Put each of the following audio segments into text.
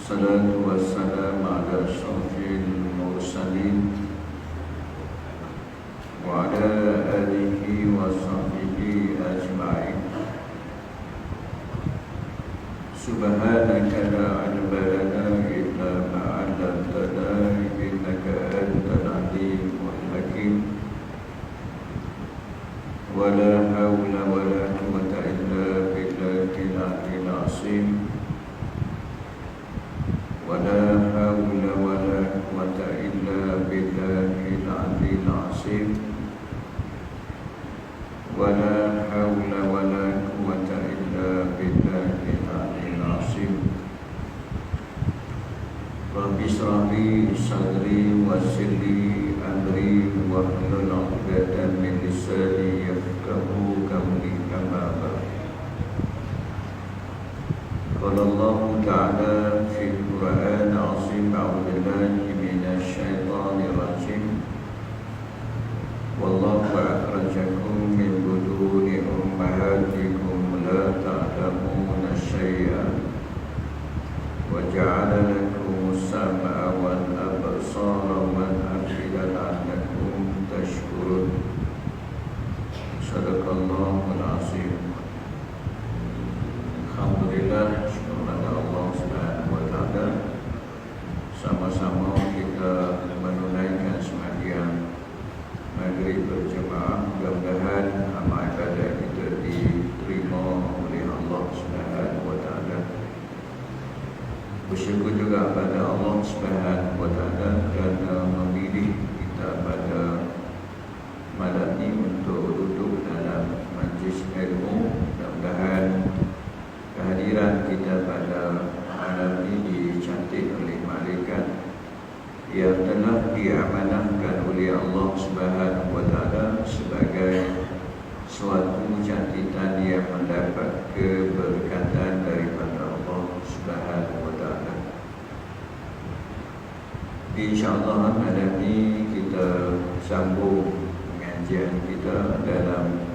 Salatu wassalamu ala asyrafil mursalin wa ala alihi wa sahbihi ajma'in. Subhanaka la ilma lana illa ma 'allamtana innaka antal alimul hakim. Wa la hawla wa la quwwata illa billahil aliyyil azim. ولا حول ولا قوة إلا بالله العلي العظيم ولا حول ولا قوة إلا بالله العلي العظيم رب اشرح لي صدري ويسر لي أمري واحلل عقدة من لساني يفقهوا قولي أما بعد قال الله تعالى في القرآن العظيم أعوذ بالله من الشيطان الرجيم والله أخرجكم من بطون أمهاتكم لا تعلمون شيئا وجعل لكم السمع والأبصار والأفئدة لعلكم تشكرون صدق الله العظيم. Alhamdulillah, syukur pada Allah Subhanahu wa taala. Sama-sama kita menunaikan sembahyang maghrib berjemaah. Mudah-mudahan amal ibadah kita diterima oleh Allah Subhanahu wa taala. Bersyukur juga pada Allah Subhanahu wa taala kerana memilih kita pada malam ini untuk duduk dalam majlis ilmu. Mudah-mudahan kehadiran kita pada malam ini dicantik oleh malaikat yang telah diamanahkan oleh Allah Subhanahu wa taala sebagai suatu cantikan yang mendapat keberkatan daripada Allah Subhanahu wa taala. Insya-Allah malam ini kita sambung pengajian kita dalam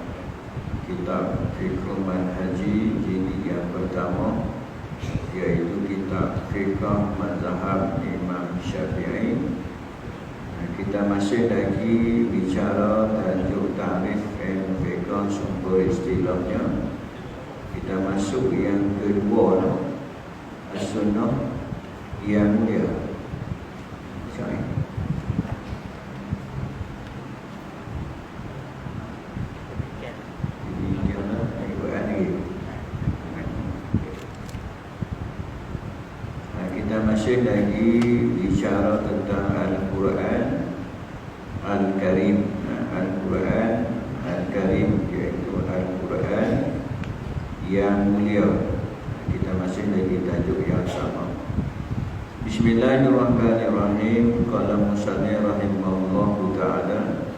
kitab Fiqh Manhaji jilid yang pertama, iaitu kitab Fiqh Mazhab Imam Syafi'i. Kita masih lagi bicara tajuk ta'rif ilmu fiqh, sumber istilahnya. Kita masuk yang kedua, as-sunnah yang mulia. Masih lagi bicara tentang Al-Quran Al-Karim. Al-Quran Al-Karim, iaitu Al-Quran yang mulia. Kita masih lagi tajuk yang sama. Bismillahirrahmanirrahim. Qala musannif rahimahullahu ta'ala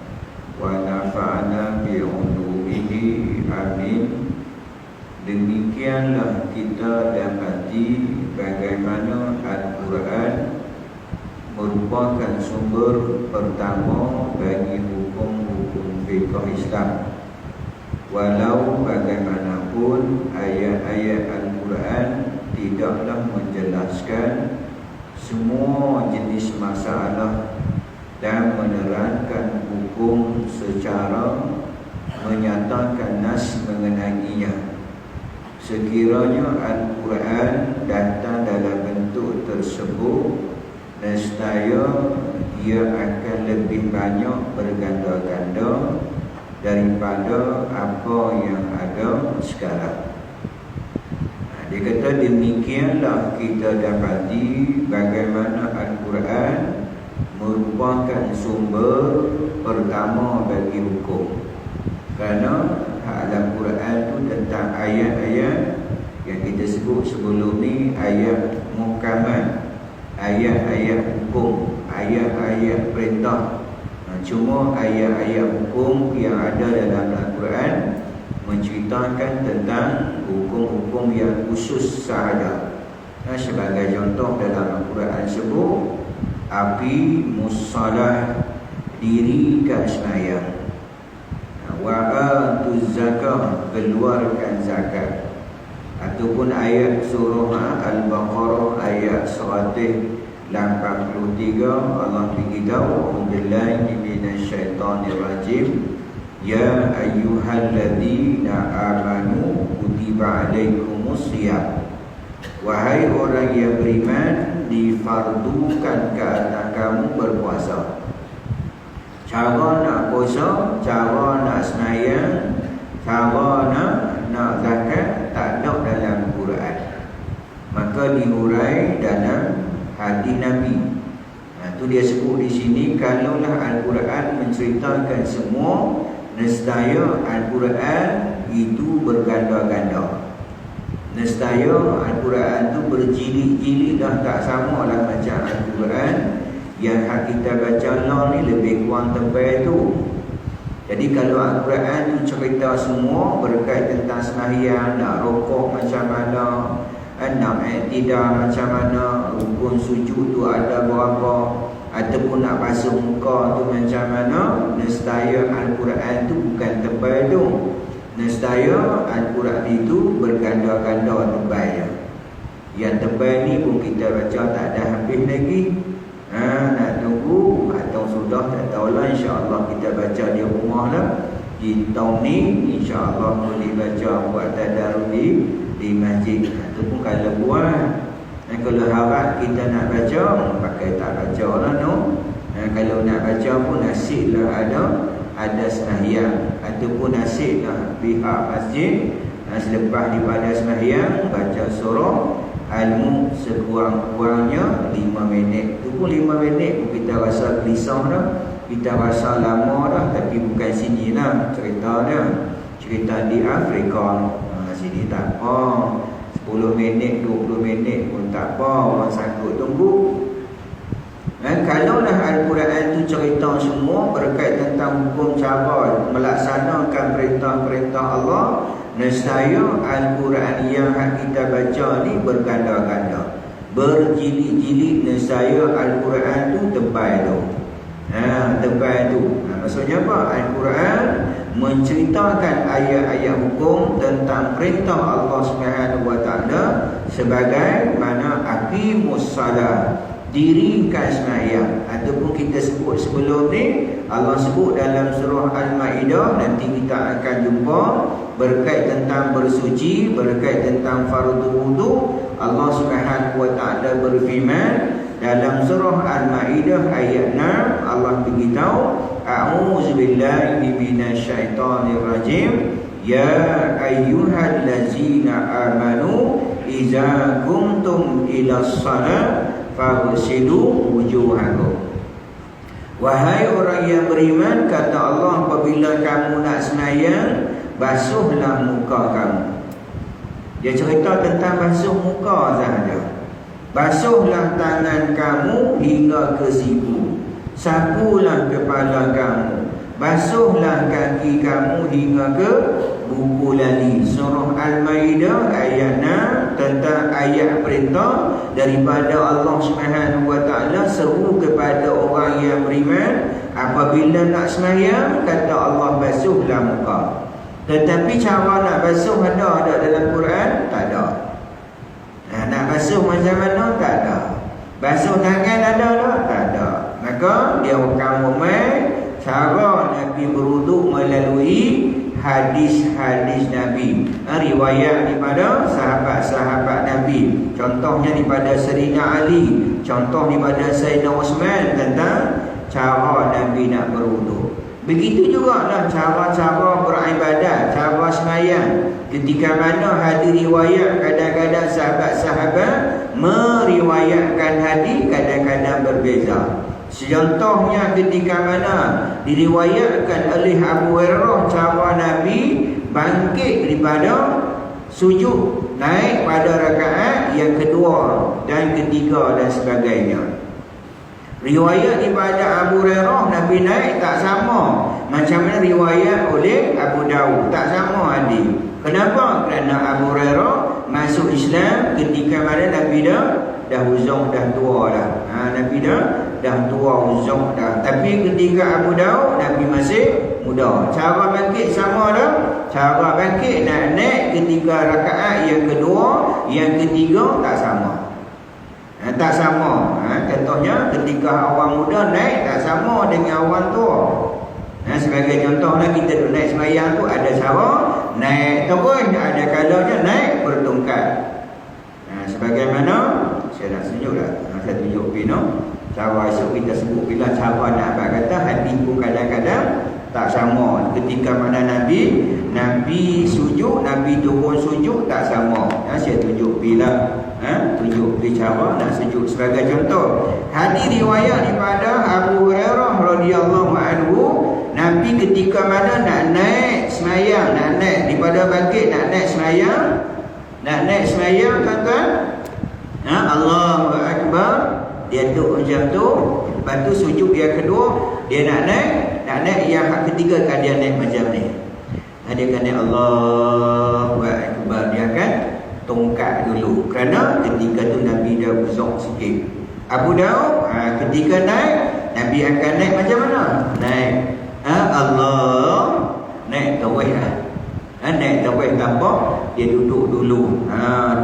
wa nafa'ana bi'ulumihi amin. Demikianlah kita dapati bagaimana Al-Quran merupakan sumber pertama bagi hukum-hukum fiqh Islam. Walau bagaimanapun ayat-ayat Al-Quran tidaklah menjelaskan semua jenis masalah dan menerangkan hukum secara menyatakan nas mengenainya. Sekiranya Al-Quran datang dalam bentuk tersebut, nescaya ia akan lebih banyak berganda-ganda daripada apa yang ada sekarang. Dia kata demikianlah kita dapati bagaimana Al-Quran merupakan sumber pertama bagi hukum. Kerana Al-Quran itu tentang ayat-ayat yang kita sebut sebelum ni ayat muhkamat, ayat-ayat hukum, ayat-ayat perintah. Cuma ayat-ayat hukum yang ada dalam Al-Quran menceritakan tentang hukum-hukum yang khusus sahaja. Sebagai contoh dalam Al-Quran sebut api musalah, dirikan sembahyang. Wa'atuz zakah, keluarkan zakat. Ataupun ayat surah Al-Baqarah ayat ayat 183 Allah beritahu, "Billahi minasyaitonirrajim. Ya ayyuhalladzina amanu kutiba alaikumusiyam." Wahai orang yang beriman, difardukan ke atas kamu berpuasa. Cara nak puasa, cara nak sembahyang, cara nak zakat tak ada dalam Quran. Maka dihurai dalam hadis Nabi. Itu dia sebut di sini, kalaulah Al-Quran menceritakan semua, nescaya Al-Quran itu berganda-ganda. Nescaya Al-Quran itu berjilid-jilid dah, tak sama lah macam Al-Quran yang kita baca lah ni lebih kurang tebal tu. Jadi kalau Al-Quran itu cerita semua berkait tentang sembahyang, nak rokok macam mana, nak tidak macam mana, rukun sujud tu ada berapa, ataupun nak basuh muka tu macam mana, nescaya Al-Quran tu bukan tebal tu. Nescaya Al-Quran itu berganda-ganda tebalnya. Yang tebal ni pun kita baca tak ada habis lagi. Nak tunggu atau sudah tak tahulah, insya-Allah kita baca di rumah lah. Di tahun ni insya-Allah boleh baca buat tadarus di masjid. Ataupun kalau buat, kalau harap kita nak baca, pakai tak baca lah no. Kalau nak baca pun nasiblah ada sembahyang, ataupun nasiblah pihak masjid selepas daripada sembahyang baca surah Al-Mulk sekurang-kurangnya 5 minit. Itu pun 5 minit pun kita rasa gelisah dah, kita rasa lama dah. Tapi bukan sini lah cerita dia, cerita di Afrika. Sini tak apa, 10 minit 20 minit pun tak apa, orang sanggup tunggu. Kalaulah Al-Quran itu cerita semua berkait tentang hukum cara melaksanakan perintah-perintah Allah, nescaya Al-Quran yang kita baca ni berganda-ganda, berjilid-jilid. Nescaya Al-Quran tu tebal tu. Tebal tu. Maksudnya apa? Al-Quran menceritakan ayat-ayat hukum tentang perintah Allah Subhanahu wa taala sebagai mana aqimus salat, dirikan sembahyang. Ataupun kita sebut sebelum ni, Allah sebut dalam surah Al-Ma'idah, nanti kita akan jumpa berkait tentang bersuci, berkait tentang fardu wudu. Allah Subhanahu wa taala berfirman dalam surah Al-Ma'idah ayat 6, Allah beritahu, a'udzubillahi minasyaitonirrajim. Ya ayyuhallazina amanu idza qumtum ilas salat faghsilu wujuhakum. Wahai orang yang beriman, kata Allah, apabila kamu nak sembahyang, basuhlah muka kamu. Dia cerita tentang basuh muka sahaja. Basuhlah tangan kamu hingga ke siku, sapulah kepala kamu, basuhlah kaki kamu hingga ke buku lali. Surah Al-Ma'idah ayat 6 tentang ayat perintah daripada Allah Subhanahu wa taala, seru kepada orang yang beriman, apabila nak sembahyang, kata Allah, basuhlah muka. Tetapi cara nak basuh ada dalam Quran? Tak ada. Nak basuh macam mana? Tak ada. Basuh tangan ada tak? Tak ada. Maka dia akan cara Nabi berwuduk melalui hadis-hadis Nabi, riwayat daripada sahabat-sahabat Nabi. Contohnya daripada Sayyidina Ali, contoh daripada Sayyidina Uthman tentang cara Nabi nak berwuduk. Begitu juga lah cara-cara beribadat, cara sembahyang. Ketika mana hadis riwayat, kadang-kadang sahabat-sahabat meriwayatkan hadis, kadang-kadang berbeza. Contohnya ketika mana diriwayatkan oleh Abu Hurairah cara Nabi bangkit daripada sujud, naik pada rakaat yang kedua dan ketiga dan sebagainya. Riwayat daripada Abu Hurairah Nabi naik tak sama macam mana riwayat oleh Abu Dawud, tak sama hadis. Kenapa? Kerana Abu Hurairah masuk Islam ketika mana Nabi dah uzur, dah tua dah. Nabi dah tua, uzur dah. Tapi ketika Abu Dawud, Nabi masih muda. Cara bangkit sama dah. Cara bangkit nak naik ketika rakaat yang kedua, yang ketiga tak sama. Tak sama. Contohnya ketika orang muda naik tak sama dengan orang tua. Sebagai contohnya kita duduk naik sembahyang tu ada cara naik terus, ada kalanya naik bertungkat. Sebagaimana saya nak tunjuk lah, saya tunjuk Pino. Cara esok kita sebut bila cara nak abang kata hati pun kadang-kadang tak sama. Ketika mana Nabi sujud, Nabi turun sujud tak sama. Saya tunjuk bila tunjuk cara nak sujud. Sebagai contoh, hadis riwayat daripada Abu Hurairah radhiyallahu anhu, Nabi ketika mana nak naik semayang, nak naik daripada bangkit nak naik semayang tuan-tuan, Allahu Akbar, dia duduk macam tu. Lepas tu sujud yang kedua, dia nak naik yang ketiga kan dia naik macam ni. Dia akan naik Allahu Akbar, dia akan tongkat dulu. Kerana ketika tu Nabi dah uzur sikit. Abu Daud ketika naik, Nabi akan naik macam mana? Naik Allah, naik tawih lah. Naik tawih tanpa dia duduk dulu.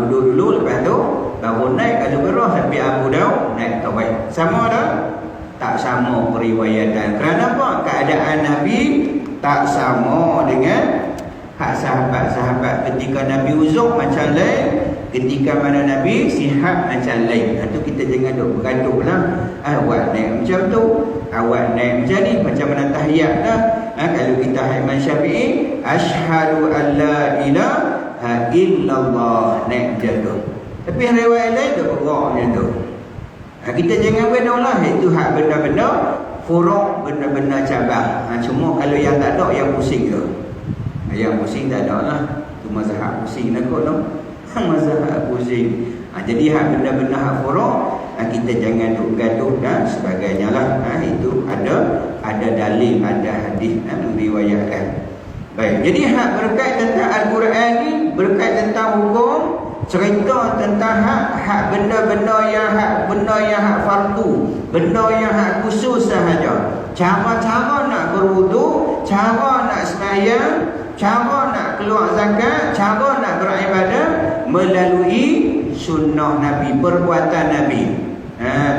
Duduk dulu, lepas tu baru naik. Kalau berah sampai Abu Daud naik tawih. Sama dah? Tak sama periwayatan. Kerana apa? Keadaan Nabi tak sama dengan hak sahabat-sahabat. Ketika Nabi uzur macam lain, ketika mana Nabi sihat macam lain. Itu kita jangan duk bergaduh lah. Awak naik macam tu, awak naik macam ni, macam mana tahiyat dah. Kalau kita Imam Syafi'i, asyhadu an la ilaha illallah, naik macam tu. Tapi riwayat lain dia bergerak macam tu. Kita jangan benar lah. Itu hak benda-benda furuk, benda-benda cabang. Cuma kalau yang tak ada, yang pusing tu. Yang pusing tak ada lah. Itu mazhab pusing nak kot tu. Mazhab pusing. Jadi hak benda-benda hak furuk, kita jangan duk gaduh dan sebagainya lah. Itu ada dalil, ada hadis meriwayatkan. Baik, jadi hak berkait tentang Al-Quran ni, berkait tentang hukum, cerita tentang hak benda-benda yang hak fardu, benda yang hak khusus sahaja. Cara-cara nak berwuduk, cara nak sembahyang, cara nak keluar zakat, cara nak beribadah melalui sunnah Nabi, perbuatan Nabi.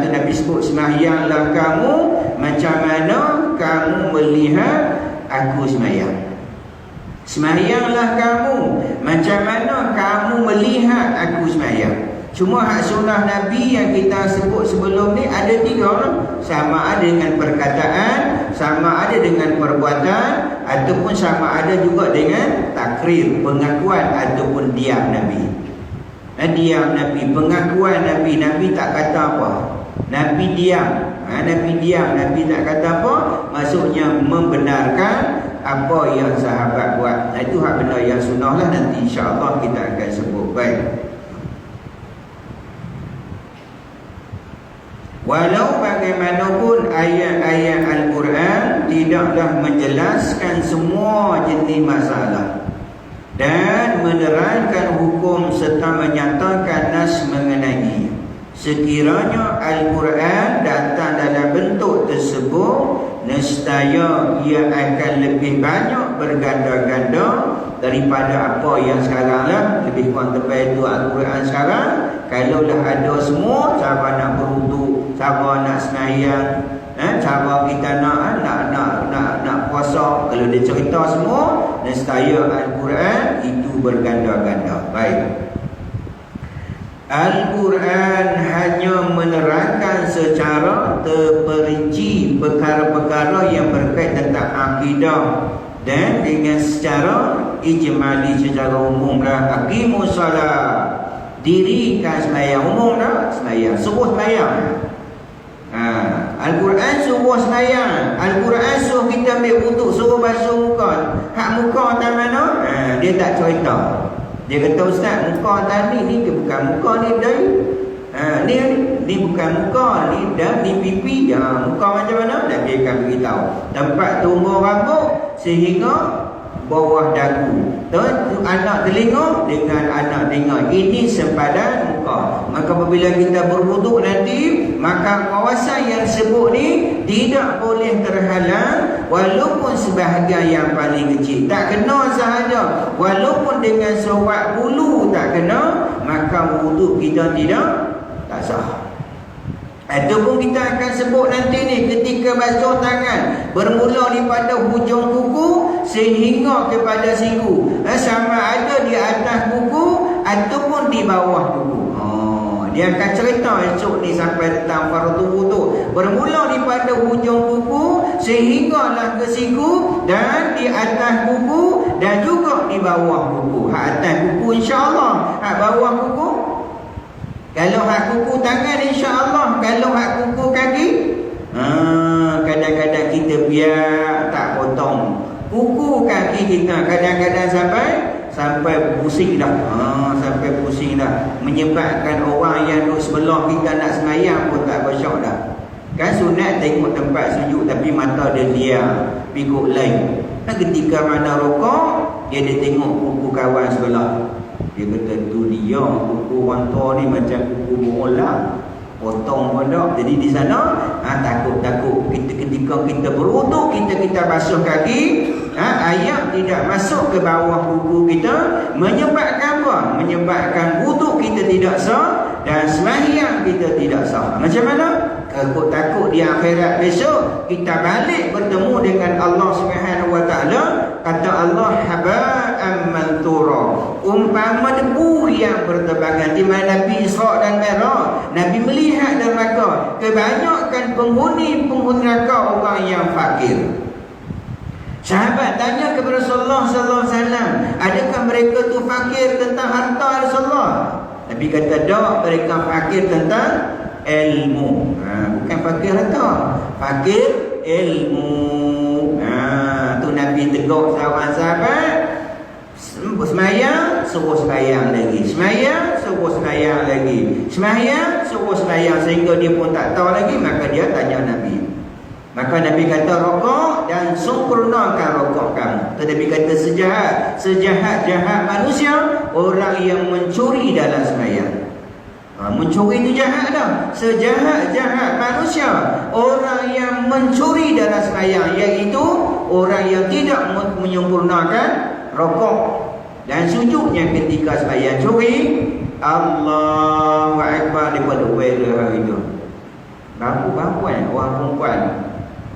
Tu Nabi sebut, sembahyanglah kamu macam mana kamu melihat aku sembahyang. Sembahyanglah kamu macam mana kamu melihat aku sembahyang. Cuma hak sunnah Nabi yang kita sebut sebelum ni ada 3. Sama ada dengan perkataan, sama ada dengan perbuatan, ataupun sama ada juga dengan takrir, pengakuan ataupun diam Nabi. Diam Nabi, pengakuan Nabi. Nabi tak kata apa, Nabi diam. Nabi diam, Nabi tak kata apa, maksudnya membenarkan apa yang sahabat buat. Itu hak benda yang sunnah lah. Nanti insya-Allah kita akan sebut. Baik. Walau bagaimanapun ayat-ayat Al-Quran tidaklah menjelaskan semua jenis masalah dan menerangkan hukum serta menyatakan nas mengenainya. Sekiranya Al-Quran datang dalam bentuk tersebut, nescaya ia akan lebih banyak berganda-ganda daripada apa yang sekarang lah. Lebih kurang tepat itu Al-Quran sekarang. Kalaulah ada semua, cara nak berwuduk, cara nak sembahyang, cara kita nak puasa, kalau dia cerita semua, nescaya Al-Quran itu berganda-ganda. Baik. Al-Quran hanya menerangkan secara terperinci perkara-perkara yang berkait tentang akidah, dan dengan secara ijmali, secara umum lah. Aqimus salat, dirikan sembahyang, umum lah. Sembahyang, suruh sembahyang. Al-Quran suruh sembahyang. Al-Quran suruh kita ambil wuduk, suruh basuh muka. Hak muka tak mana? Dia tak cerita. Dia kata, ustaz, muka tadi ni bukan muka ni dah. Ni bukan muka, ni dah, ni pipi. Muka macam mana? Dan dia akan beritahu tempat tumbuh rambut sehingga bawah dagu. Anak telinga dengan anak telinga. Ini sempadan muka. Maka apabila kita berwuduk nanti, maka kawasan yang disebut ni tidak boleh terhalang, walaupun sebahagian yang paling kecil. Tak kena sahaja, walaupun dengan serat bulu tak kena, maka wuduk kita tak sah. Ataupun kita akan sebut nanti ni ketika basuh tangan bermula daripada hujung kuku sehingga kepada siku, sama ada di atas kuku ataupun di bawah kuku. Dia akan cerita esok ni sampai tentang fardu wudu bermula daripada hujung kuku sehinggalah ke siku dan di atas kuku dan juga di bawah kuku. Hak atas kuku insya-Allah, hak bawah kuku, kalau hak kuku tangan insya-Allah, kalau hak kuku kaki kadang-kadang kita biar tak potong kuku kaki kita, kadang-kadang sampai pusing dah. Sampai pusing dah, menyebabkan orang yang duduk sebelah kita nak semayang pun tak bersyok dah. Kan sunat tengok tempat sujud tapi mata dia diam, pikuk lain. Dan ketika mana rokok, dia tengok kuku kawan sebelah. Dia kata tu dia kuku orang tua ni macam kuku bola, potong pun tak. Jadi di sana takut-takut kita ketika kita berwuduk, kita basuh kaki, air tidak masuk ke bawah kuku kita, menyebabkan apa? Menyebabkan wuduk kita tidak sah dan sembahyang kita tidak sah. Macam mana? Takut-takut di akhirat besok kita balik bertemu dengan Allah Subhanahu wa taala, kata Allah haba'an manthura, umpama debu yang berterbangan. Di mana Nabi Isra dan Mi'raj, Nabi melihat neraka, kebanyakan penghuni neraka orang yang fakir. Sahabat tanya kepada Rasulullah sallallahu alaihi wasallam, adakah mereka tu fakir tentang harta Rasulullah? Nabi kata tak, mereka fakir tentang ilmu. Bukan fakir harta, fakir ilmu. Tu Nabi tegur sahabat-sahabat, semayang suruh semayang lagi, semayang suruh semayang lagi, semayang suruh semayang, sehingga dia pun tak tahu lagi. Maka dia tanya Nabi. Maka Nabi kata rokok dan sempurnakan rokok kamu. Nabi kata sejahat-jahat manusia orang yang mencuri dalam semayang. Mencuri itu jahat dah. Sejahat-jahat manusia orang yang mencuri dalam semayang, iaitu orang yang tidak menyempurnakan rokok dan sujudnya ketika semayang. Curi Allahu Akbar daripada weather hari itu. Bampu-bampuan orang perempuan.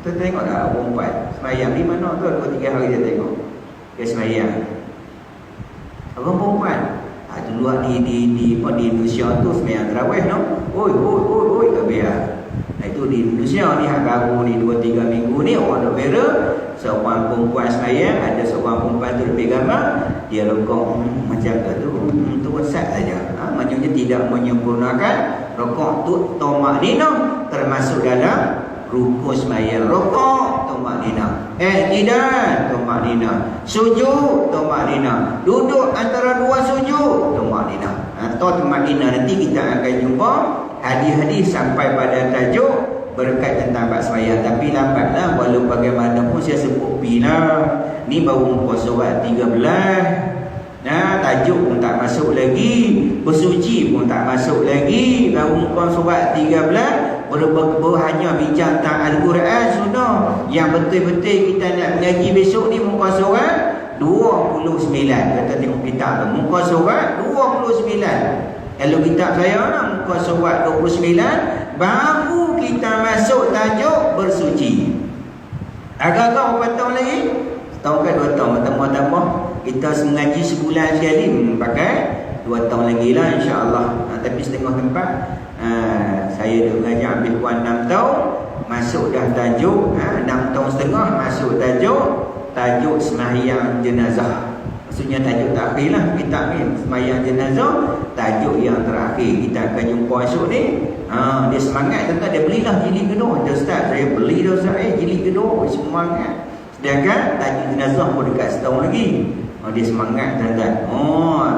Kita tengok tak perempuan semayang di mana tu 2-3 hari dia tengok dia semayang. Orang perempuan dulu di Indonesia tu semayang tarawih no. Oi tak biar. Itu di Indonesia ni hak baru ni 2-3 minggu ni orang duk bera seorang perempuan semayang, ada seorang perempuan tu lebih gambar, dia rokok macam tu sat saja. Maksudnya tidak menyempurnakan rokok tu tomak nina termasuk dalam rukun semayang. Rokok tomak nina, tidak tomak nina, sujud tomak nina, duduk antara dua sujud tomak nina atau tomak nina. Nanti kita akan jumpa hadis-hadis sampai pada tajuk berkat tentang bab semayang. Tapi lambatlah, walau bagaimanapun saya sebut bila ni baru muka surat 13. Tajuk pun tak masuk lagi, bersuci pun tak masuk lagi, baru muka surat 13. Hanya bincang tentang Al-Quran sudah. Yang betul-betul kita nak mengaji besok ni muka surat 29. Kata tengok kitab tu, muka surat 29. Kalau kitab saya lah muka surat 29, baru kita masuk tajuk bersuci. Agak-agak berapa tahun lagi? Setahun ke 2 tahun tambah-tambah. Kita mengaji sebulan sekali, pakai 2 tahun lagi lah insya-Allah. Tapi setengah tempat saya dah mengajar ambil kurang 6 tahun, masuk dah tajuk 6 tahun setengah masuk tajuk sembahyang jenazah. Maksudnya tajuk terakhir lah kitab ni, sembahyang jenazah, tajuk yang terakhir. Kita akan jumpa esok ni. Dia semangat tentang dia belilah jilid kedua. Dia Ustaz, saya beli dah Ustaz, jilid kedua, semangat. Sedangkan tajuk jenazah pun dekat setahun lagi. Dia semangat tuan-tuan.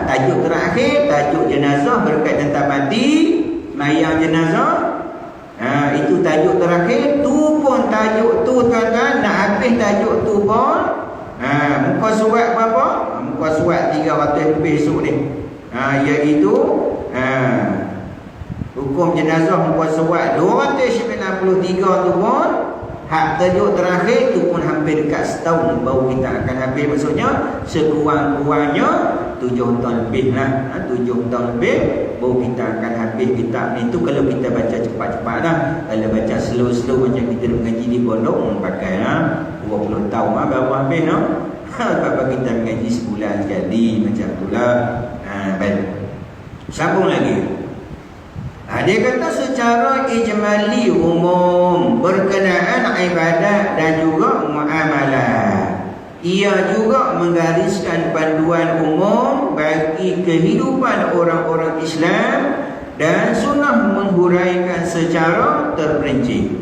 Tajuk terakhir, tajuk jenazah berkait tentang mati, sembahyang jenazah. Itu tajuk terakhir. Tu pun tajuk tu tuan-tuan, nak habis tajuk tu pun muka surat berapa? Muka surat 300 lebih esok ni. Iaitu hukum jenazah muka surat 293 tu pun. Hak tajuk terakhir tu pun hampir dekat setahun baru kita akan habis. Maksudnya sekurang-kurangnya 7 tahun lebih lah, 7 tahun lebih baru kita akan habis kitab ni tu. Kalau kita baca cepat-cepat lah. Kalau baca slow-slow macam kita mengaji di pondok, pakai lah 20 tahun lah baru habis no. Sebab kita mengaji sebulan sekali macam tu lah. Baik, sambung lagi. Dia kata secara ijmali umum berkenaan ibadat dan juga muamalah. Ia juga menggariskan panduan umum bagi kehidupan orang-orang Islam dan sunnah menghuraikan secara terperinci.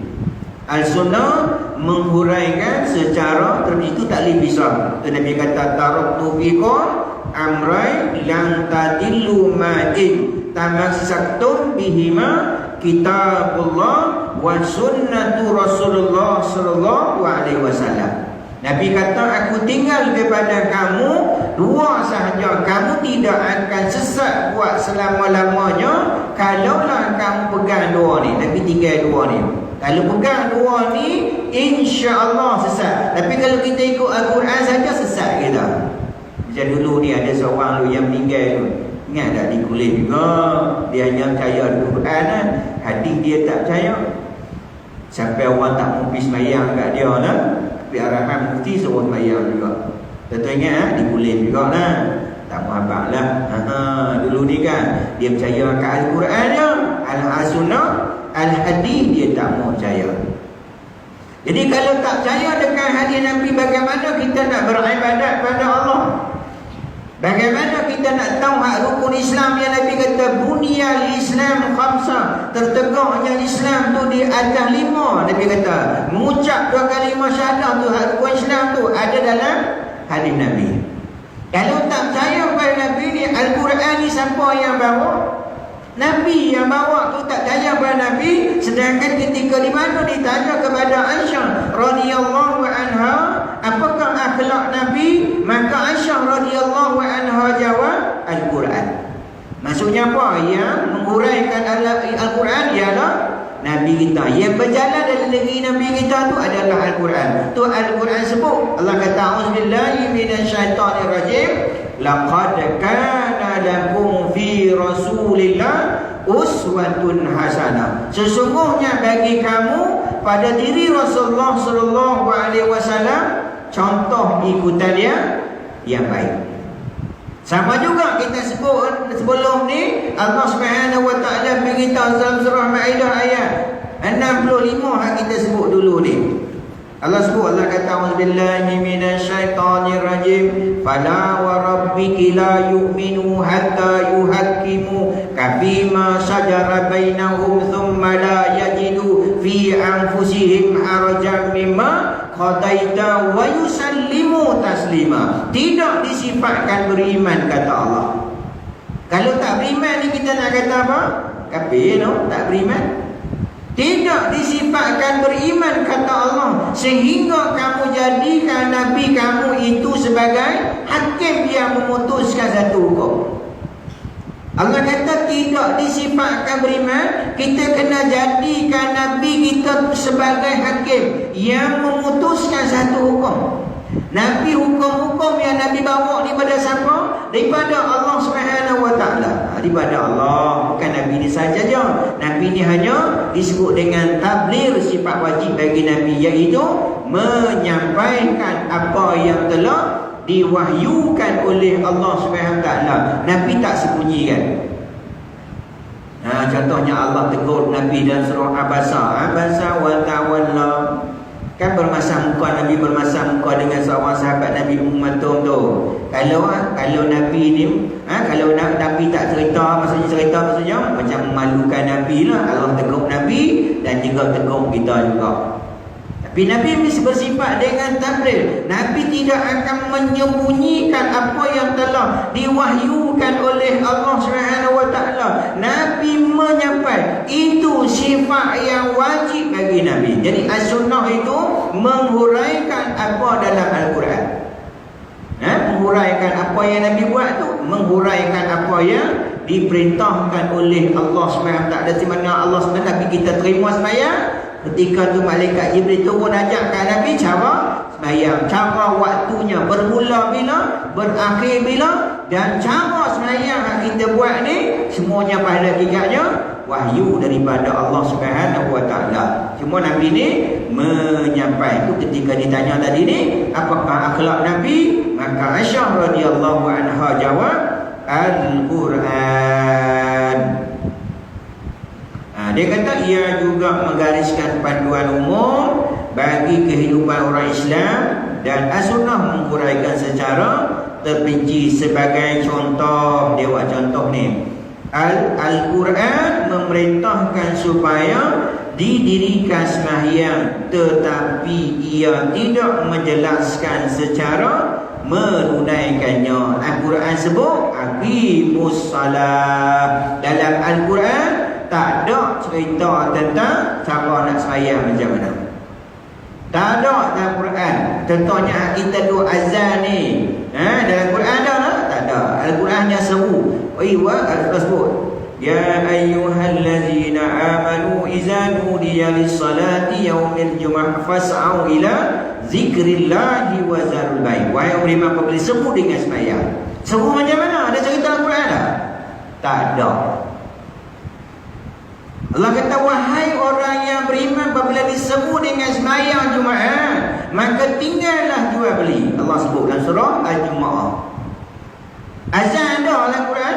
Al-sunnah menghuraikan secara terperinci, itu tak boleh pisah. Nabi kata taraktu fikum amrayn lan tadillu ma'in tamassaktum bihima kitabullah wa sunnatu Rasulullah sallallahu alaihi wasallam. Nabi kata aku tinggal kepada kamu dua sahaja, kamu tidak akan sesat buat selama-lamanya kalaulah kamu pegang dua ni. Nabi tinggal dua ni. Kalau pegang dua ni insya-Allah sesat. Tapi kalau kita ikut Al-Quran saja sesat kita. Macam dulu ni ada seorang tu yang meninggal tu. Ingat tak di kulit juga, dia hanya percaya Al-Quran kan? Hadis dia tak percaya. Sampai orang tak mau pergi sembahyang kat dia lah. Tapi arahan mufti suruh sembahyang juga. Tentu ingat di kulit juga lah. Tak mau habaq lah. Dulu ni kan dia percaya kat Al-Quran je, Al-Sunnah, Al-Hadis dia tak mau percaya. Jadi kalau tak percaya dengan hadis Nabi, bagaimana kita nak beribadat pada Allah? Bagaimana kita nak tahu hak rukun Islam yang Nabi kata buniyal Islam khamsah, tertegaknya Islam tu di atas 5. Nabi kata mengucap 2 kalimah syahadah tu, hak rukun Islam tu ada dalam hadis Nabi. Kalau tak percaya kepada Nabi ni, Al-Quran ni siapa yang bawa? Nabi yang bawa tu. Tak percaya kepada Nabi. Sedangkan ketika di mana ditanya kepada Aisyah radhiyallahu anha, apakah akhlak Nabi? Maka Aisyah radhiyallahu anha jawab Al-Quran. Maksudnya apa? Yang menguraikan Al-Quran ialah Nabi kita. Yang berjalan dari negeri Nabi kita tu adalah Al-Quran. Tu Al-Quran sebut. Allah kata auzubillahi minasyaitonirrajim. Laqad kana lakum fi Rasulillah uswatun hasanah. Sesungguhnya bagi kamu pada diri Rasulullah sallallahu alaihi wasallam contoh ikutan yang baik. Sama juga kita sebut sebelum ni Allah Subhanahu wa taala beritahu dalam surah Maidah ayat 65 yang kita sebut dulu ni. Allah sebut, Allah kata auzubillahi minasyaitonir rajim, fala wa rabbiki la yu'minu hatta yuhaqqimu kafima syajara bainahum thumma la yajidu fi anfusihim harajan mimma qadaita wa yusallimu taslima. Tidak disifatkan beriman kata Allah. Kalau tak beriman ni kita nak kata apa? Kafir, no? Tak beriman. Tidak disifatkan beriman kata Allah, sehingga kamu jadikan Nabi kamu itu sebagai hakim yang memutuskan satu hukum. Allah kata tidak disifatkan beriman, kita kena jadikan Nabi kita sebagai hakim yang memutuskan satu hukum. Nabi, hukum-hukum yang Nabi bawa daripada siapa? Daripada Allah Subhanahu wa taala. Daripada Allah, bukan Nabi ni saja je. Nabi ni hanya disebut dengan tabligh, sifat wajib bagi Nabi, iaitu menyampaikan apa yang telah diwahyukan oleh Allah Subhanahu wa taala. Nabi tak sembunyikan. Contohnya Allah tegur Nabi dalam surah Abasa, Abasa wa tawalla. Kan bermasam muka, Nabi bermasam muka dengan seorang sahabat Nabi Muhammad tu. Kalau Nabi ni, kalau Nabi tak cerita, maksudnya macam memalukan Nabi lah. Allah tegur Nabi dan juga tegur kita juga. Tapi Nabi mesti bersifat dengan tabligh. Nabi tidak akan menyembunyikan apa yang telah diwahyukan oleh Allah Subhanahu wa taala. Nabi menyampaikan. Itu sifat yang wajib bagi Nabi. Jadi as-sunnah itu menghuraikan apa dalam Al-Quran. Menghuraikan apa yang Nabi buat tu, menghuraikan apa yang diperintahkan oleh Allah SWT. Di mana Allah SWT Nabi kita terima sembahyang. Ketika tu malaikat Jibril turun ajakkan Nabi cara sembahyang, cara waktunya bermula bila, berakhir bila, dan cara sembahyang yang kita buat ni semuanya pada hakikatnya wahyu daripada Allah Subhanahu Wa Taala. Cuma Nabi ni menyampaikan itu ketika ditanya tadi ni apakah akhlak Nabi, maka Aisyah radhiyallahu anha jawab Al-Quran. Dia kata ia juga menggariskan panduan umum bagi kehidupan orang Islam dan as-sunnah menguraikan secara terperinci. Sebagai contoh, dia buat contoh ni, Al-Quran memerintahkan supaya didirikan sembahyang, tetapi ia tidak menjelaskan secara menunaikannya. Al-Quran sebut aqimus salat. Dalam Al-Quran tak ada cerita tentang cara nak sembahyang macam mana. Tak ada dalam Quran. Contohnya kita duk azan ni, dalam Quran ada tak? Tak ada. Al-Quran hanya seru. Al-Quran sebut ya ayyuhallazina amanu idza nudiya lis-salati yaumil jumu'ah fas'au ila zikrillahi wa zarul bai'. Wahai orang beriman, apabila sebut dengan sembahyang. Sebut macam mana? Ada cerita Al-Quran tak? Tak ada. Allah kata wahai orang yang beriman, apabila disebut dengan sembahyang Jumaat, maka tinggallah jual beli. Allah sebut dalam surah Al-Jumu'ah. Azan ada dalam Quran?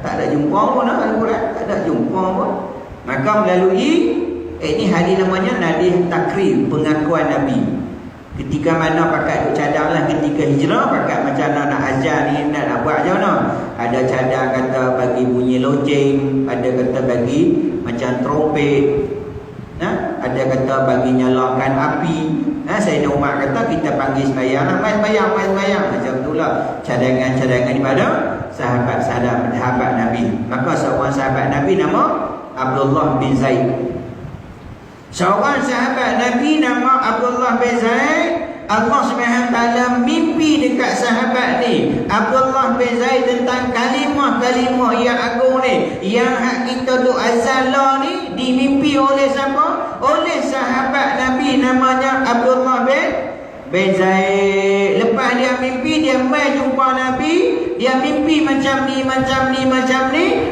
Tak ada jumpa pun dalam Quran, tak ada jumpa pun. Maka melalui ini hadis namanya hadis takrir, pengakuan Nabi. Ketika mana pakat duk cadanglah ketika hijrah, pakat macam nak azan ni nak buat macam mana? Ada cadang kata bagi bunyi loceng, ada kata bagi macam trompet, ada kata bagi nyalakan api. Sayyidina Umar kata kita panggil sembahyang lah, main sembahyang macam itulah cadangan-cadangan daripada sahabat Nabi. Maka seorang sahabat Nabi nama Abdullah bin Zaid. Seorang sahabat Nabi nama Abdullah bin Zaid, Allah SWT mimpi dekat sahabat ni Abdullah bin Zaid tentang kalimah-kalimah yang agung ni, yang hak kita duk azan lah ni, dimimpi oleh siapa? Oleh sahabat Nabi namanya Abdullah bin Zaid. Lepas dia mimpi, dia mai jumpa Nabi, dia mimpi macam ni,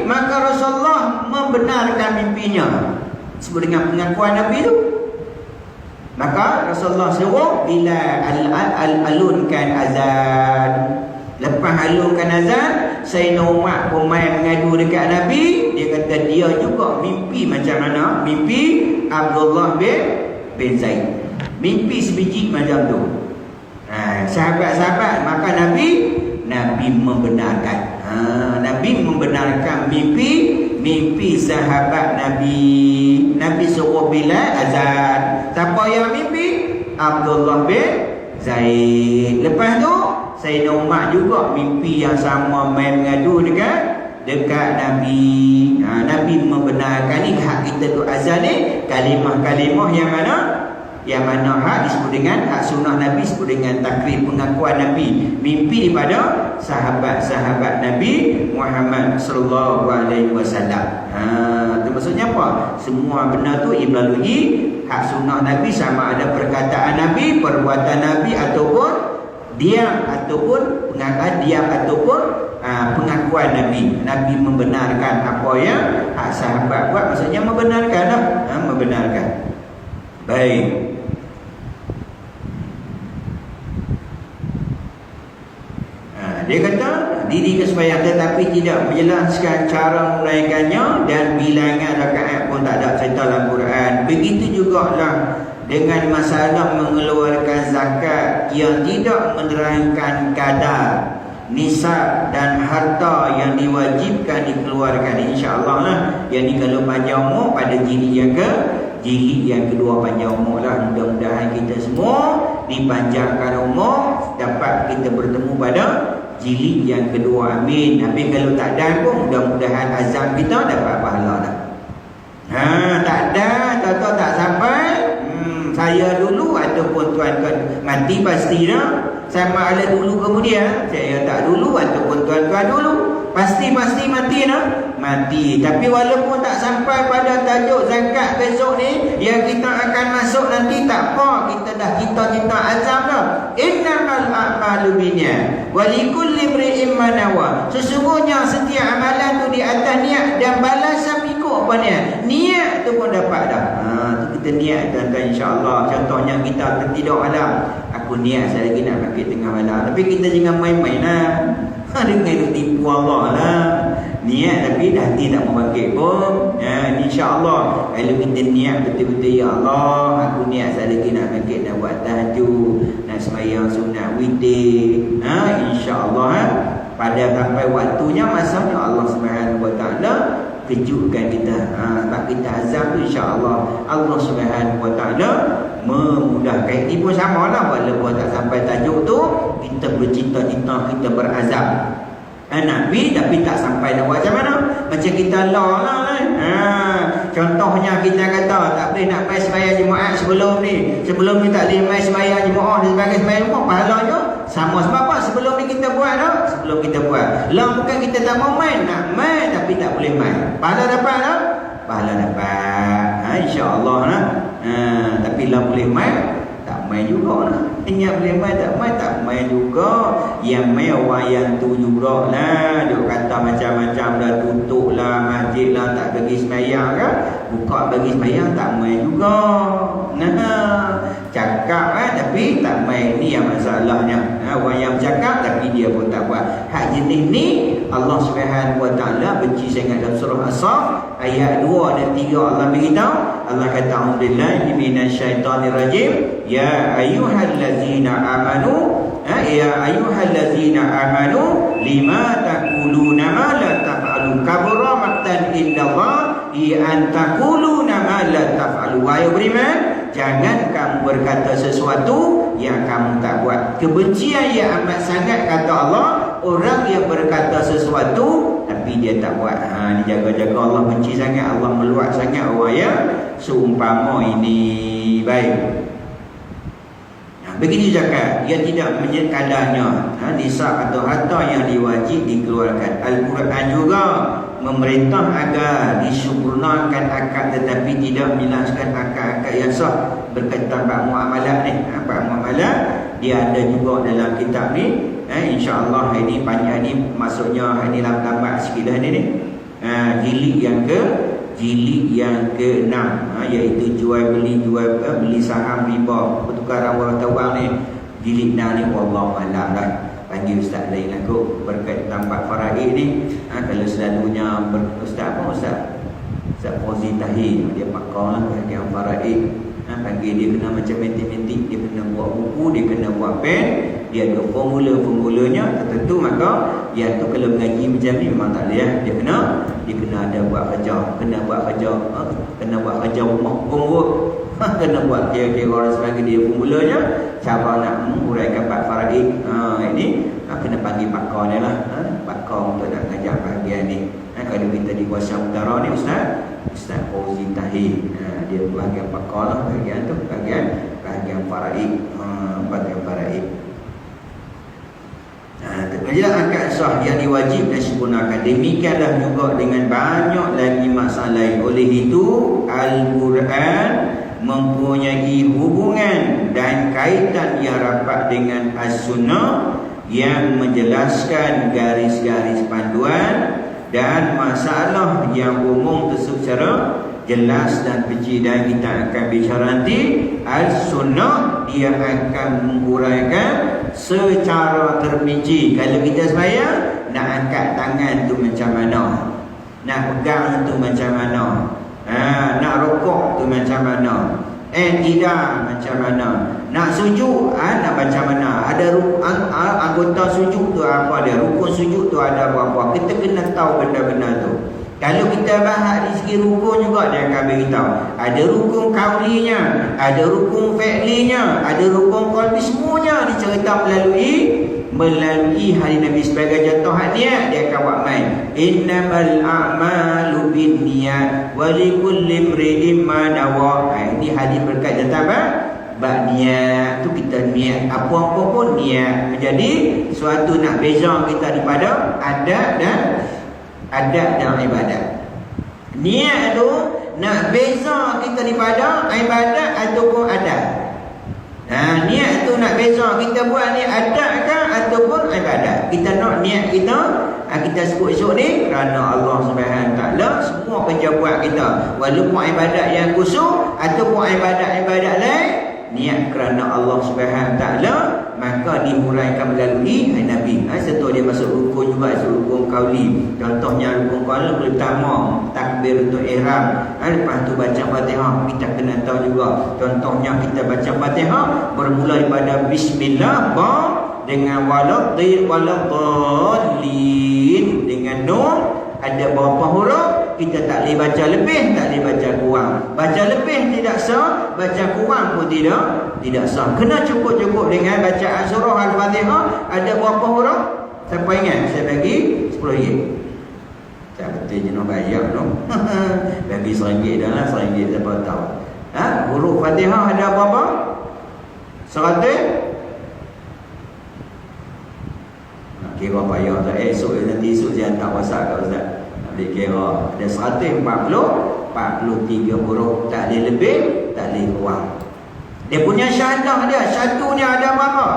maka Rasulullah membenarkan mimpinya. Sebut dengan pengakuan Nabi tu. Maka Rasulullah suruh bila alunkan azan. Lepas alunkan azan, Sayyidina Umar pun main mengadu dekat Nabi. Dia kata dia juga mimpi macam mana? Mimpi Abdullah bin Zaid. Mimpi sebiji macam tu. Sahabat-sahabat, maka Nabi membenarkan. Nabi membenarkan mimpi sahabat Nabi. Nabi suruh Bilal azan. Siapa yang mimpi? Abdullah bin Zaid. Lepas tu Sayyidina Umar juga mimpi yang sama, main mengadu dekat Nabi. Nabi membenarkan ni hak kita tu azan ni, kalimah-kalimah yang mana? Yang mana hak disebut dengan hak sunnah Nabi, disebut dengan takrib, pengakuan Nabi, mimpi daripada sahabat-sahabat Nabi Muhammad sallallahu alaihi wasallam. Itu maksudnya apa? Semua benda tu melalui hak sunnah Nabi, sama ada perkataan Nabi, perbuatan Nabi, ataupun diam ataupun pengakuan Nabi. Nabi membenarkan apa yang hak sahabat buat, maksudnya membenarkan lah. Membenarkan. Baik. Dia kata diri kesembahyang tetapi tidak menjelaskan cara menunaikannya, dan bilangan rakaat pun tak ada cerita dalam Quran. Begitu jugalah dengan masalah mengeluarkan zakat yang tidak menerangkan kadar, nisab dan harta yang diwajibkan dikeluarkan. InsyaAllah lah, yang ni kalau panjang umur pada jilid yang kedua panjang umur lah. Mudah-mudahan kita semua dipanjangkan umur, dapat kita bertemu pada jilid yang kedua. Amin. Tapi kalau tak ada pun mudah-mudahan azam kita dapat pahala dah. Tak ada, tahu tak sampai. Saya dulu ataupun tuan-tuan mati pasti dah. Sama ada dulu kemudian, saya tak dulu ataupun tuan-tuan dulu, pasti mati dah. Mati. Tapi walaupun tak sampai pada tajuk zakat besok ni, yang kita akan masuk nanti, tak apa, kita dah cita-cita azam dah. Innamal a'malu taf'alu binya wa likulli imri'in ma nawa. Sesungguhnya setiap amalan tu di atas niat dan balasan ikut apa niat tu pun dapat dah. Tu kita niat tuan-tuan, insya-Allah. Contohnya kita tertidur malam, aku niat saya lagi nak bangkit tengah malam, tapi kita jangan main-main lah. Dengan itu tipu Allah lah. Niat tapi hati tak mau bangkit pun. InsyaAllah kalau kita niat betul-betul, ya Allah, aku niat saya lagi nak bangkit, nak buat tahajud, nak sembahyang sunat witir. InsyaAllah pada sampai waktunya, masanya Allah Subhanahu Wa Taala kejutkan kita. Sebab kita azam tu, insyaAllah Allah Subhanahu Wa Taala memudahkan. Ini pun sama lah, walaupun tak sampai tajuk tu, kita bercita-cita, kita berazam Nabi, tapi tak sampai nak buat macam mana? Macam kita law lah kan. Contohnya kita kata tak boleh nak mai sembahyang Jumaat sebelum ni tak boleh mai sembahyang Jumaat dan sebagainya, sembahyang Jumaat pahalanya sama. Sebab apa? Sebelum ni kita buat dah. Sebelum kita buat lah, bukan kita tak mau main, nak main tapi tak boleh main. Pahala dapat tak? Pahala dapat, insya-Allah lah. Tapi lah boleh main, tak main juga lah. Ingat boleh main, tak main juga. Yang main orang yang tu juga lah. Dia kata macam-macam dah, tutup lah masjid lah, tak bagi sembahyang kan, buka bagi sembahyang, tak main juga. Cakap tapi tak main. Ni yang masalahnya. Orang yang bercakap tapi dia pun tak buat. Hak jenis ni Allah Subhanahu Wa Taala benci sangat. Dalam surah As-Saff ayat 2 dan 3 Allah beritahu, Allah kata a'udzubillahi minasyaitonirrajim, ya ayyuhallazina amanu, ya ayyuhallazina amanu lima taquluna ma la taf'alu, kabura maqtan indallah an taquluna ma la taf'alu. Wahai beriman, jangan kamu berkata sesuatu yang kamu tak buat. Kebencian yang amat sangat, kata Allah, orang yang berkata sesuatu tapi dia tak buat. Dijaga-jaga. Allah benci sangat, Allah meluat sangat orang yang seumpama ini. Baik. Begitu cakap, ia tidak menyekadarnya nisab atau harta yang diwajib dikeluarkan. Al-Quran juga memerintah agar disempurnakan akad, tetapi tidak menjelaskan akad-akad yang sah berkaitan bab muamalah ni. Bab muamalah dia ada juga dalam kitab ni. InsyaAllah ini panjang ni, maksudnya ini lambat sikit dah ni. Jilid yang ke-6, iaitu jual beli saham riba, pertukaran warta wang ni. Jilid 6 ni wallahu alam dah. Panggil ustaz lain aku berkaitan bab faraid ni. Kalau selalunya ustaz Fauzi Tahir, dia pakar lah yang faraid. Panggil dia kena macam matematik, dia kena buat buku, dia kena buat pen, dia ada formula-formulanya tertentu. Maka yang tu kalau mengaji macam ni memang tak boleh. Dia kena ada buat kerja, kena buat kerja rumah, homework, kena buat kira-kira orang sebagai dia formulanya. Cara nak menguraikan bab faraid ini kena panggil pakar dia lah. Pakar untuk nak ngajar bahagian ni. Kalau kita di Kuasa Utara ni Ustaz Fauzi Tahir, dia bahagian pakar lah, bahagian tu bahagian faraid. Bahagian faraid. Terkejutlah akad sah yang diwajib dan sempurnakan. Demikianlah juga dengan banyak lagi masalah lain. Oleh itu Al-Quran mempunyai hubungan dan kaitan yang rapat dengan As-Sunnah yang menjelaskan garis-garis panduan dan masalah yang umum tersebut secara jelas dan perinci. Dan kita akan bicara nanti As-Sunnah dia akan menguraikan secara terperinci. Kalau kita sembahyang, nak angkat tangan tu macam mana, nak pegang tu macam mana, nak rokok tu macam mana, tidak macam mana, nak sujud nak macam mana, ada anggota sujud tu apa dia, rukun sujud tu ada apa-apa. Kita kena tahu benda-benda tu. Kalau kita bahas di segi rukun juga, dia akan beritahu ada rukun kaulinya, ada rukun fi'linya, ada rukun qalbi, semuanya dicerita melalui hadis Nabi. Sebagai contoh niat, dia akan buat main innamal a'malu binniyat wa likulli imri'in ma nawa. Ini hadis berkaitan apa? Bab niat tu, kita niat apa-apa pun niat menjadi suatu nak beza kita daripada adat dan ibadat. Niat tu nak beza kita daripada ibadat ataupun adat. Niat tu nak beza kita buat ni adat ke ataupun ibadat. Kita nak niat kita, kita sebut esok ni kerana Allah Subhanahu Taala. Semua kerja buat kita, walaupun ibadat yang khusyuk ataupun ibadat-ibadat lain, niat kerana Allah Subhanahu Taala, maka dimuraikan melalui Nabi. Serta dia masuk rukun juga, rukun qauli. Contohnya rukun qauli pertama takbir untuk ihram. Lepas tu baca Fatihah. Kita kena tahu juga. Contohnya kita baca Fatihah bermula daripada bismillah dengan waladhdallin dengan nun. Ada berapa huruf, kita tak boleh baca lebih, tak boleh baca kurang. Baca lebih tidak sah, baca kurang pun tidak sah. Kena cukup-cukup dengan bacaan surah Al-Fatihah. Ada berapa huruf? Siapa ingat? Saya bagi RM10. Tak betul je nak bayar tu. Bagi RM1 dah lah, RM1 siapa tahu. Huruf Fatihah ada berapa? 100? Kira payah tak? Nanti esok saya hantar WhatsApp kat Ustaz. Nak boleh kira. Ada 143 huruf. Tak ada lebih, tak ada kurang. Dia punya syahadah dia. Satunya ada berapa?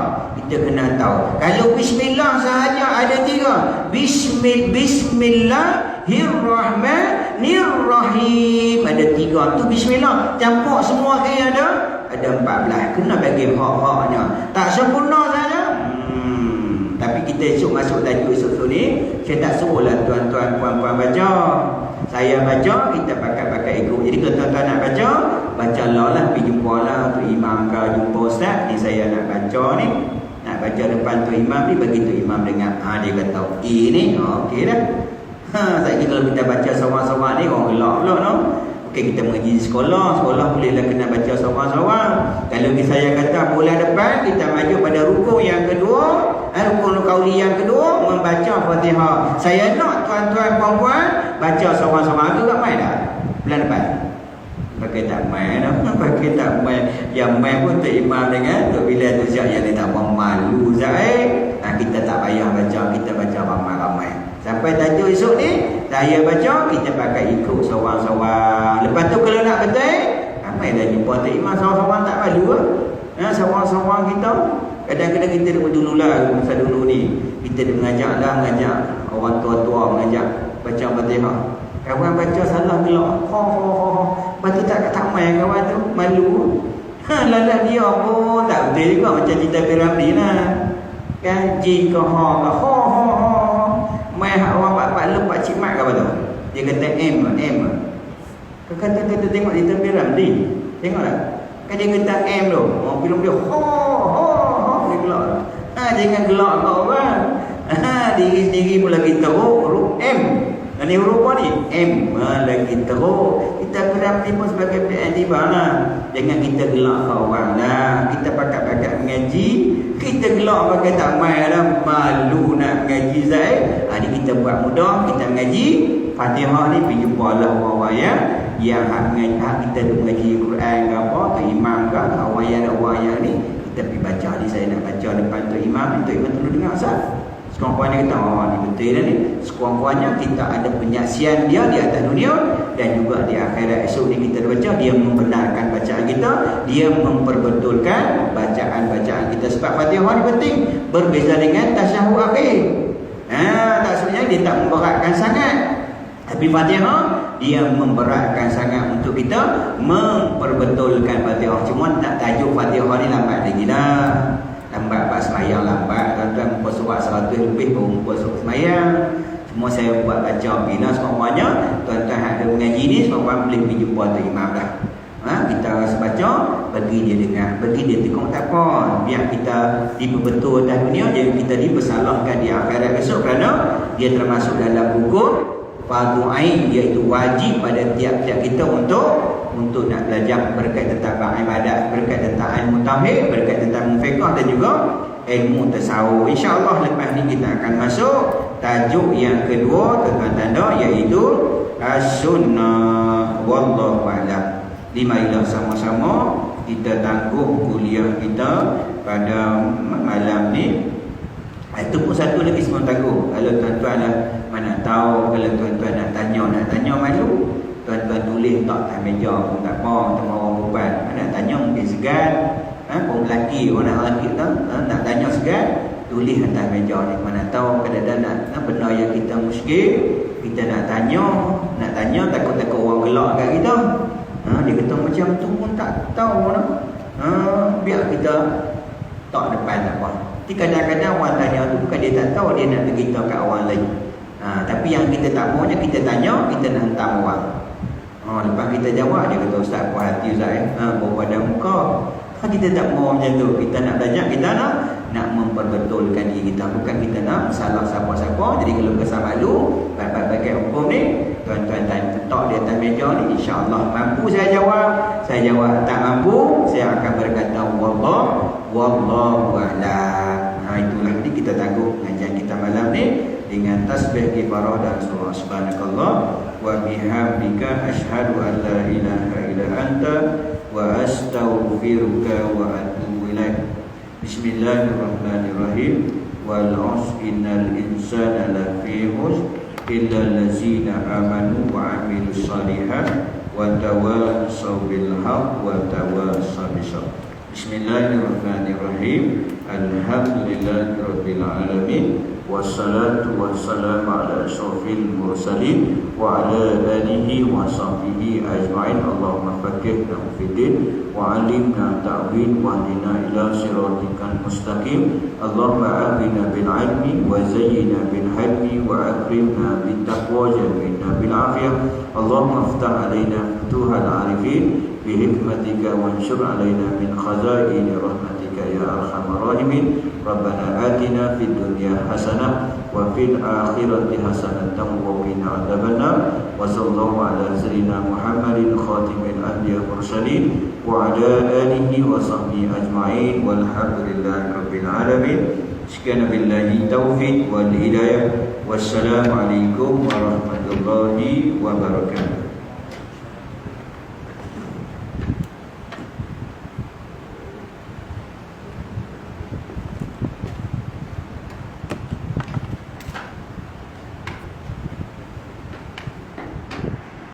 Kita kena tahu. Kalau bismillah sahaja ada 3. Bismillahirrahmanirrahim. Ada 3. Tu bismillah. Campur semua kaya ada 14. Kena bagi hak-haknya. Tak sempurna saja. Tapi kita esok masuk tajuk esok ni, saya tak suruhlah tuan-tuan puan-puan baca. Saya baca, kita pakai ikut. Jadi kalau tuan-tuan nak baca lah, pergi jumpa lah tu imam ke jumpa ustaz. Ni saya nak baca ni, nak baca depan tu imam ni, bagi tu imam dengar. Dia kata ni, okey dah. Saya kalau kita baca seorang-seorang ni, orang gelak pula no. Okey, kita mengaji di sekolah bolehlah kena baca seorang-seorang. Kalau saya kata bulan depan kita maju pada rukun yang kedua, rukun qauli yang kedua, membaca Fatihah. Saya nak tuan-tuan puan-puan baca seorang-seorang. Tu tak main dah bulan depan. Pakai tak main dah. Pakai tak main. Yang main pun tu imam dengan tu bila tu siap yang dia tak malu Zaid. Kita tak payah baca, kita baca ramai-ramai. Sampai tajuk esok ni saya baca, kita pakai ikut seorang-seorang. Lepas tu kalau nak betul, ramailah jumpa tu imam seorang-seorang tak malu lah. Seorang-seorang kita kadang-kadang kita dululah masa dulu ni kita mengajak orang tua-tua mengajak baca Fatihah. Kawan baca salah gelak. Lepas tu tak main kawan tu malu. Lalah dia pun tak betul juga macam cerita Piramli lah. Kan jin ke mai hak orang pak lepak cik mat ke apa tu? Dia kata M. Kata tengok cerita Piramli. Tengok tak? Kan dia kata M tu. Orang film dia dia gelak. Jangan gelak kau orang. Diri sendiri pun lagi teruk huruf M. Ini huruf apa ni? M. Lagi teruk. Kita Piramli pun sebagai PND lah. Jangan kita gelak kau orang lah. Kita pakat-pakat mengaji. Kita gelak pakai tak main lah. Malu nak mengaji Zaid. Jadi kita buat mudah. Kita mengaji Fatihah ni. Pergi jumpa Allah orang-orang yang hak kita mengaji Quran ke apa. Tu imam ke. Orang-orang ni. Kita pergi baca ni. Saya nak baca depan tu imam. Tu imam tu dengar Ustaz. Sekurang-kurangnya kita ni betul dah ni. Sekurang-kurangnya kita ada penyaksian dia di atas dunia dan juga di akhirat esok ni kita baca, dia membenarkan bacaan kita, dia memperbetulkan bacaan-bacaan kita. Sebab Fatihah ni penting, berbeza dengan tasyahud akhir. Tak sebenarnya dia tak memberatkan sangat. Tapi Fatihah dia memberatkan sangat untuk kita memperbetulkan Fatihah. Cuma tak tajuk Fatihah ni lambat lagi dah. Lambat buat semayang lambat. Tuan-tuan muka surat 100 lebih baru muka surat semayang. Semua saya buat baca bila semuanya. Tuan-tuan ada mengaji ni semua boleh pergi jumpa tu imam dah. Kita rasa baca, bagi dia dengar, bagi dia tengok tak apa. Biar kita diperbetul dah dunia, jadi kita dipersalahkan di akhirat esok kerana dia termasuk dalam hukum fardu ain, iaitu wajib pada tiap-tiap kita untuk nak belajar berkait tentang ibadat, berkait tentang ilmu tauhid, berkait tentang fiqh dan juga ilmu tasawuf. InsyaAllah lepas ni kita akan masuk tajuk yang kedua tentang tanda, iaitu as-sunnah. Wallahu a'lam. Marilah sama-sama kita tangguh kuliah kita pada malam ni. Itu pun satu lagi sebelum tangguh. Kalau tuan-tuan mana tahu, kalau tuan-tuan nak tanya malu, tuan-tuan tulis tak atas meja pun tak apa, tengok orang perempuan. Nak tanya mungkin segan, orang lelaki, orang nak lelaki tu nak tanya segan, tulis atas meja ni. Mana tahu kadang-kadang nak benda yang kita muskil, kita nak tanya takut-takut orang gelak kat kita. Dia kata macam tu pun tak tahu dah. Biar kita tak depan tak apa. Tapi kadang-kadang orang tanya tu bukan dia tak tahu, dia nak beritahu kat orang lain. Tapi yang kita tak maunya kita tanya, kita nak hantar orang. Lepas kita jawab, dia kata ustaz puas hati ustaz bawa pada muka. Kita tak mau macam tu. Kita nak belajar, kita nak memperbetulkan diri kita, bukan kita nak salah siapa-siapa. Jadi kalau kesal malu bagai hukum ni, tuan-tuan letak di atas meja ni, insya-Allah mampu saya jawab, tak mampu saya akan berkata wallahu a'lam. Itulah ni kita tangguh pengajian kita malam ni dengan tasbih kibarah dan surah subhanakallah wa bihamdika asyhadu an la ilaha illa anta wa astaghfiruka wa atubu ilaik. Bismillahirrahmanirrahim. Wal 'asri innal insana lafi khusr illa allazina amanu wa 'amilus shalihat wa tawassaw bil haqq wa tawassaw bis sabr. Bismillahirrahmanirrahim. Alhamdulillahirabbil alamin. Wassalatu wassalamu ala asyrafil mursalin wa ala alihi wa sahbihi ajma'in. Allahumma faqihna fid din wa 'allimna ta'wil wa hdina ila siratikal mustaqim. Allahumma aghina bil 'ilmi wa zayyina bil hilmi wa akrimna bit taqwa jamilna bil afiyah. Allahumma iftah 'alaina futuhal 'arifin bi hikmatika wanshur 'alaina min khazaini rahmatika ya arhamar rahimin. Rabbana atina fid dunya hasanah wa fil akhirati hasanatan wa qina adzabannar. Wa sallallahu ala sayyidina Muhammadin khatimil anbiya'i mursalin wa ala alihi wa sahbihi ajma'in walhamdulillahi rabbil alamin. Sekian billahi taufiq wal hidayah. Wassalamu alaikum warahmatullahi wabarakatuh.